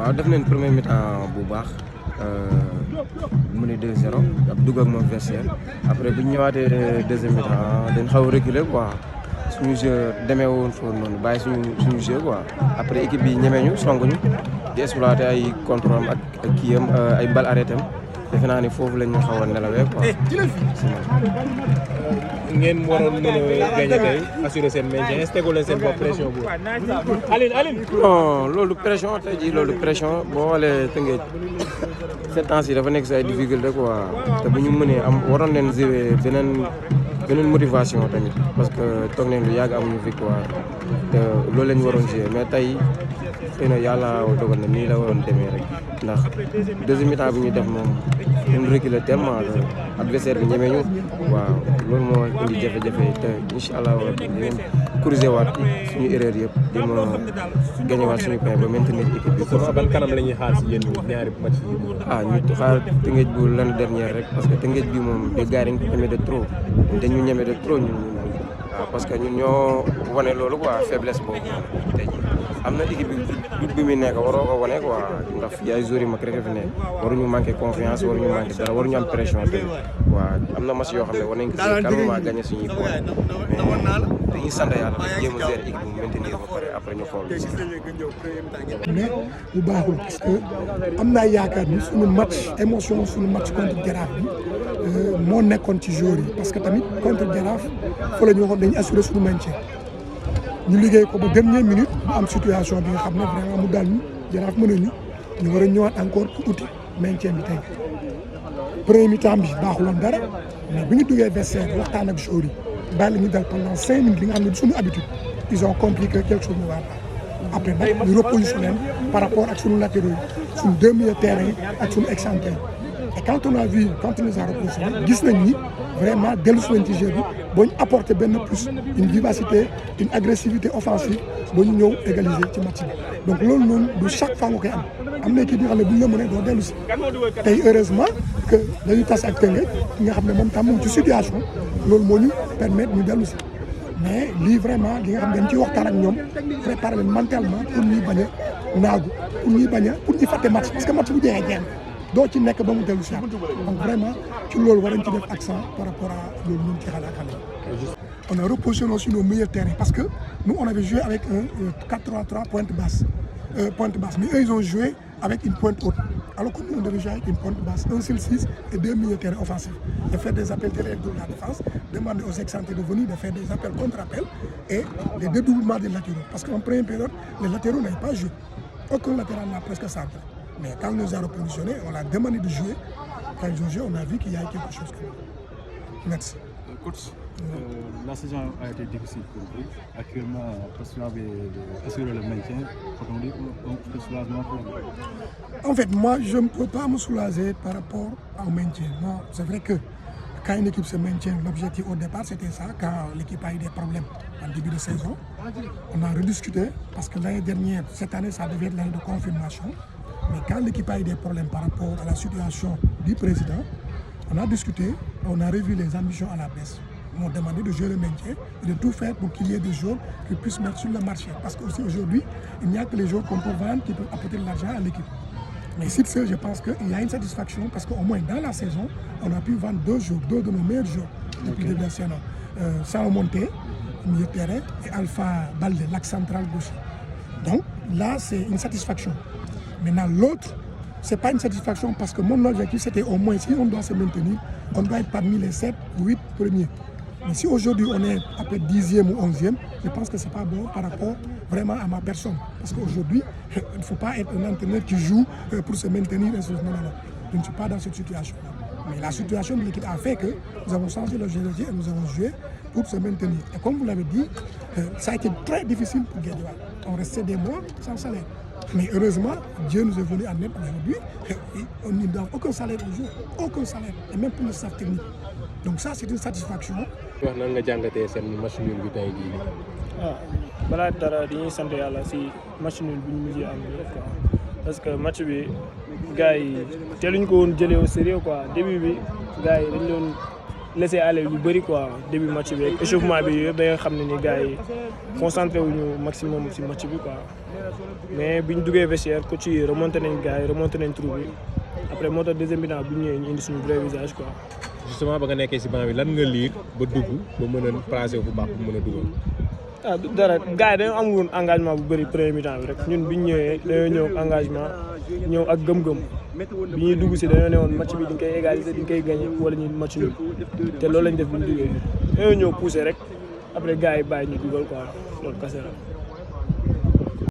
waaw def nañ premier mi-temps bu baax mu ne 2-0 ab dugg ak moom vestiaire après bu ñu ñëwaatee deuxième mi-temps dañ xaw a reculer quoi suñu jeu demee woon foofu noonu bàyyi suñu jeu quoi après équipe bi ñemee ñu song ñu di exploité ay contrôle am ak kii am ay bal arrêté am defe naa ni foofu lañ ñu xaw a nelawee quoi. ngeen waroon mën a gagné tey assurer seen maintien est-ce que tegu leen seen bopp pression bu Aline non loolu pression tey jii loolu pression boo xoolee Tëngéej cette temps yi dafa nekk si ay difficulté quoi te bu ñu mënee am waroon leen jouer beneen motivation tamit parce que toog nañ lu yàgg amuñu victoire te loolu la ñu waroon jouer mais tey xëy na yàlla dogal na nii la waroon demee rek ndax deuxième mi-temps bi ñu def moom ñu reculer tellement adversaire bi ñemee ñu waaw loolu moo indi jafe-jafe te incha allah dinañ corriger waat suñu erreur yëpp di ma gagné waat suñu point ba maintenir équipe bi. kon ban kanam la ñuy xaar si yéen ñaari match yi. ñu xaar Tëngéej bu l'année dernière rek parce que Tëngéej bi moom des gars dañ ko ñeme de trop dañu ñeme de trop ñun waaw parce que ñun ñoo wane loolu quoi faiblesse boobu tey jii am na équipe bi muy nekk waroo ko wane quoi ndax fii ay joueurs yu mag rek fi nekk waruñu manqué confiance waruñu manqué dara waruñu am pression tamit waaw am na match yoo xam ne war nañ ko si calmement gagné suñuy points mais dañuy sant yàlla rek jéem a gérer équipe bu maintenir ba pare après ñu xool mais bu baaxul parce que am naa yaakaar ni suñu match émotion suñu match contre Jaraaf bi moo nekkoon ci joueurs yi parce que tamit contre Jaraaf fa la ñu waxoon dañuy assurer suñu maintien ñu liggéey ko ba dernière minute mu am situation bi nga xam ne vraiment mu daal ñu Jaraaf mën nañu ñu war a ñëwaat encore pour uti maintien bi tey premier mi-temps bi baaxuloon dara mais bu ñu duggee vestiaire waxtaan ak joueurs yi bàyyi la ñu dal pendant 5 minutes li nga xam ne du suñu habitude ils ont compris que quelque chose ne va pas après nag ñu repositionné par rapport ak suñu latéraux yi suñu deux milieux terrain yi ak suñu excentré et quand on a vu quand on les a repositionnés gis nañ ni vraiment dellu si nañ ci jeu bi boo ñu apporté benn plus une vivacité une agressivité offensive ba ñu ñëw égaliser ci match bi donc loolu noonu du chaque fois nga koy am na équipe yi nga xam ne bu ñu la mënee doo dellu si tey heureusement que dañuy tas ak Tëngéej nga xam ne moom tam moom ci situation loolu moo ñu permettre ñu dellu si mais lii vraiment li nga xam ne dañ ciy waxtaan ak ñoom préparer leen mentalement pour ñuy bañ a naagu pour ñuy fàtte match parce que match bu jeexee jeex doo ci nekk ba mu dellu si donc vraiment ci loolu war nañ ci def accent par rapport à loolu ñun ci xale ak xale. On a repositionné aussi nos meilleurs terrains parce que nous on avait joué avec un 4-3-3 pointe basse mais eux ils ont joué avec une pointe haute alors que nous on devait jouer avec une pointe basse 1-6 et 2 milieux terrain offensifs de faire des appels derrière de la défense demander aux excentrés de venir de faire des appels contre-appels et des dédoublements des latéraux parce qu'en première période les latéraux n'avaient pas joué aucun latéral n'a presque centré mais quand on nous a repositionnés on a demandé de jouer quand ils ont joué on a vu qu'il y a quelque chose comme ça. Merci. Coach, la saison a été difficile pour vous. Actuellement, parce que vous avez assuré le maintien, on dit un peu de soulagement pour vous. En fait, moi, je ne peux pas me soulager par rapport au maintien. Non, c'est vrai que quand une équipe se maintient, l'objectif au départ, c'était ça. Quand l'équipe a eu des problèmes en début de saison, on a rediscuté parce que l'année dernière, cette année, ça devait être l'année de confirmation. Mais quand l'équipe a eu des problèmes par rapport à la situation du président, on a discuté, on a revu les ambitions à la baisse. On m'a demandé de jouer le maintien et de tout faire pour qu'il y ait des joueurs qui puissent mettre sur le marché. Parce qu'aussi aujourd'hui, il n'y a que les joueurs qu'on peut vendre qui peuvent apporter de l'argent à l'équipe. Mais sur ce, je pense qu'il y a une satisfaction parce qu'au moins dans la saison, on a pu vendre deux de nos meilleurs joueurs depuis le début de la saison. Sao Monté, milieu de terrain, et Alpha Baldé, l'axe central gauche. Donc là, c'est une satisfaction. Maintenant, l'autre, ce n'est pas une satisfaction parce que mon objectif, c'était au moins, si on doit se maintenir, on doit être parmi les 7 ou 8 premiers. Mais si aujourd'hui on est après 10e ou 11e, je pense que ce n'est pas bon par rapport vraiment à ma personne. Parce qu'aujourd'hui, il ne faut pas être un entraîneur qui joue pour se maintenir. Non. Je ne suis pas dans cette situation-là. Mais la situation de l'équipe a fait que nous avons changé le jeu et nous avons joué pour se maintenir. Et comme vous l'avez dit, ça a été très difficile pour Guédiawaye. On restait des mois sans salaire. Mais heureusement, Dieu nous est venu en aide aujourd'hui. On ne donne aucun salaire aux joueurs, aucun salaire, et même pour le staff technique. Donc ça, c'est une satisfaction. wax nan nga jàngatee seen match nul bi tey jii. balaa dara dañuy sant yàlla si match nul bi ñu mujjee am quoi parce que match bi gars yi teeluñ ko woon jëlee au sérieux quoi début bi gars yi dañ doon laisser aller lu bëri quoi début match bi ak échauffement bi yëpp da nga xam ne ni gars yi concentré wuñu maximum si match bi quoi mais biñ duggee vestiaire coach yi remonté nañ gars yi remonté nañ trou bi après moo tax deuxième mi-temps bi ñu ñëwee ñu indi suñu vrai visage quoi. justement ba nga nekkee si banc bi lan nga lire ba dugg ba mën a placé fu baax pour mën a dugal. ah dara gars yi dañoo amul engagement bu bëri premier mi-temps bi rek ñun biñ ñëwee dañoo ñëw engagement ñëw ak gëm-gëm bi ñuy dugg si dañoo ne woon match bi dañ koy égaliser dañ koy gagné wala ñu match nul te loolu lañ def bi ñu duggee dañoo ñëw pousser rek après gars yi bàyyi ñu dugal quoi loolu kese la.